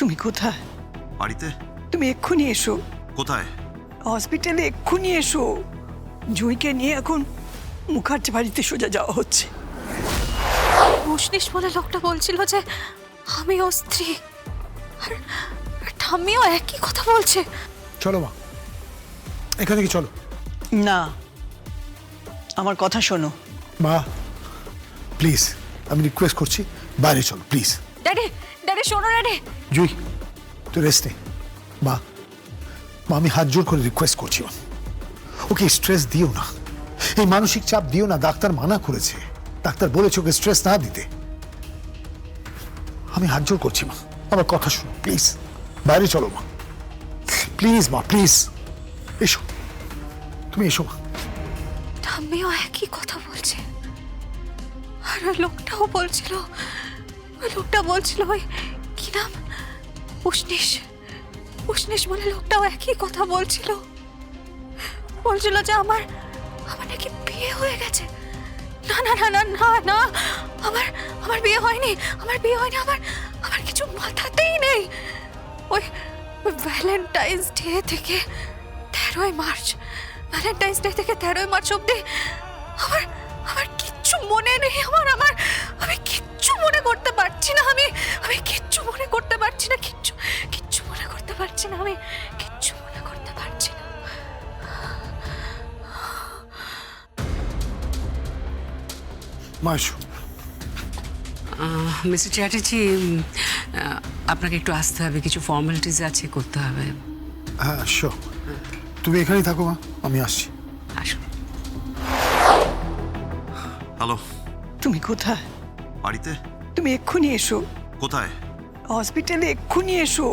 তুমি কোথায়? বাড়িতে। তুমি এক্ষুনি এসো। কোথায়? হসপিটালে এক্ষুনি এসো। জুঁইকে নিয়ে এখন মুখার্জি বাড়িতে সোজা যাওয়া হচ্ছে। মুশনিশ বলে লোকটা বলছিল যে আমি ওর স্ত্রী, আর ঠাম্মিও একই কথা বলছে। চলো মা, এখান থেকে চলো। না, আমার কথা শোনো। মা প্লিজ, আমি রিকোয়েস্ট করছি, বাইরে চলো প্লিজ। ড্যাডি, ড্যাডি শোনো ড্যাডি। জুই তুই রেস্ট নে। মা মা আমি হাত জোর করে রিকোয়েস্ট করছি, মা ওকে স্ট্রেস দিও না, এই মানসিক চাপ দিও না। ডাক্তার মানা করেছে, ডাক্তার বলেছে ওকে স্ট্রেস না দিতে। আমি হাত জোর করছি মা, আমার কথা শোনো প্লিজ। বাইরে চলো মা, প্লিজ মা প্লিজ। এসো, তুমি এসো মা। ঠাম্মিও একই কথা বলছে, আর ওই লোকটাও বলছিল, ওই কি নাম, মুশনিশ, মুশনিশ বলে লোকটাও একই কথা বলছিল যে আমার নাকি বিয়ে হয়ে গেছে। না না না না না না, আমার বিয়ে হয়নি, আমার কিছু মাথাতেই নেই। ওই ভ্যালেন্টাইন্স ডে থেকে 13ই মার্চ, ভ্যালেন্টাইন্স ডে থেকে 13ই মার্চ অব্দি আমার কিচ্ছু মনে নেই। আমি কিচ্ছু মনে করতে পারছি না। আমি কিচ্ছু মনে করতে পারছি না, কিচ্ছু মনে করতে পারছি না, আমি কিচ্ছু মনে করতে পারছি না। মা এসো। মিস্টার চ্যাটার্জি, আপনাকে একটু আসতে হবে, কিছু ফর্মালিটিস আছে, করতে হবে। হ্যাঁ শিওর, তুমি এখানেই থাকো মা, আমি আসছি। আসুন। হ্যালো। তুমি কোথায়? বাড়িতে। তুমি এক্ষুনি এসো। কোথায়? হসপিটালে এক্ষুনি এসো।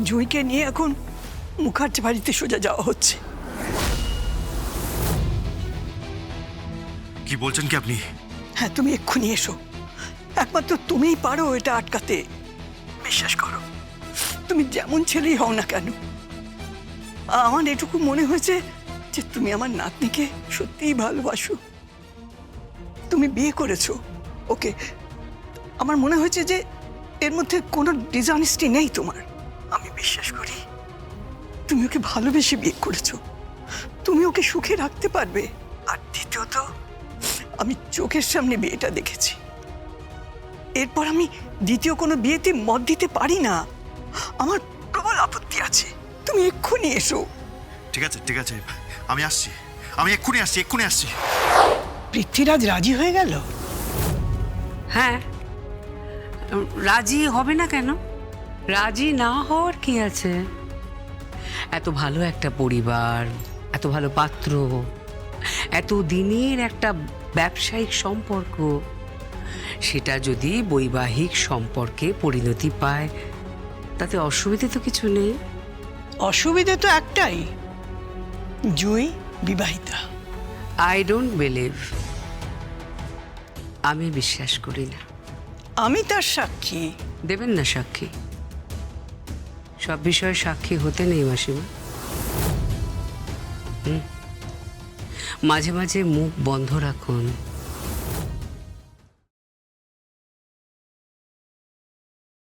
জুঁইকে নিয়ে এখন মুখার্জি বাড়িতে সোজা যাওয়া হচ্ছে। কি বলছেন কি আপনি? হ্যাঁ, তুমি এক্ষুনি এসো। একমাত্র তুমিই পারো এটা আটকাতে। বিশ্বাস করো, তুমি যেমন ছেলেই হও না কেন, আমার এটুকু মনে হয়েছে যে তুমি আমার নাতনিকে সত্যিই ভালোবাসো। তুমি বিয়ে করেছো ওকে, আমার মনে হয়েছে যে এর মধ্যে কোনো ডিসঅনেস্টি নেই তোমার। আমি বিশ্বাস করি তুমি ওকে ভালোবেসে বিয়ে করেছো, তুমি ওকে সুখে রাখতে পারবে। আর দ্বিতীয়ত, আমি চোখের সামনে বিয়েটা দেখেছি। এরপর আমি দ্বিতীয় কোনো বিয়েতে মত দিতে পারি না, আমার প্রবল আপত্তি আছে। তুমি এক্ষুনি এসো। ঠিক আছে ঠিক আছে, আমি আসছি, আমি এক্ষুনি আসছি। পৃথ্বীরাজ রাজি হয়ে গেল? হ্যাঁ, রাজি হবে না কেন? রাজি না হওয়ার কি আছে? এত ভালো একটা পরিবার, এত ভালো পাত্র, এত দিনের একটা ব্যবসায়িক সম্পর্ক, সেটা যদি বৈবাহিক সম্পর্কে পরিণতি পায়, তাতে অসুবিধে তো কিছু নেই। অসুবিধে তো একটাই, জুঁই বিবাহিতা। আই ডোন্ট বিলিভ, আমি বিশ্বাস করি না। আমি তার সাক্ষী। দেবেন না সাক্ষী? সব বিষয়ে সাক্ষী হতে নেই মাসিমা। মাঝে মাঝে মুখ বন্ধ রাখুন।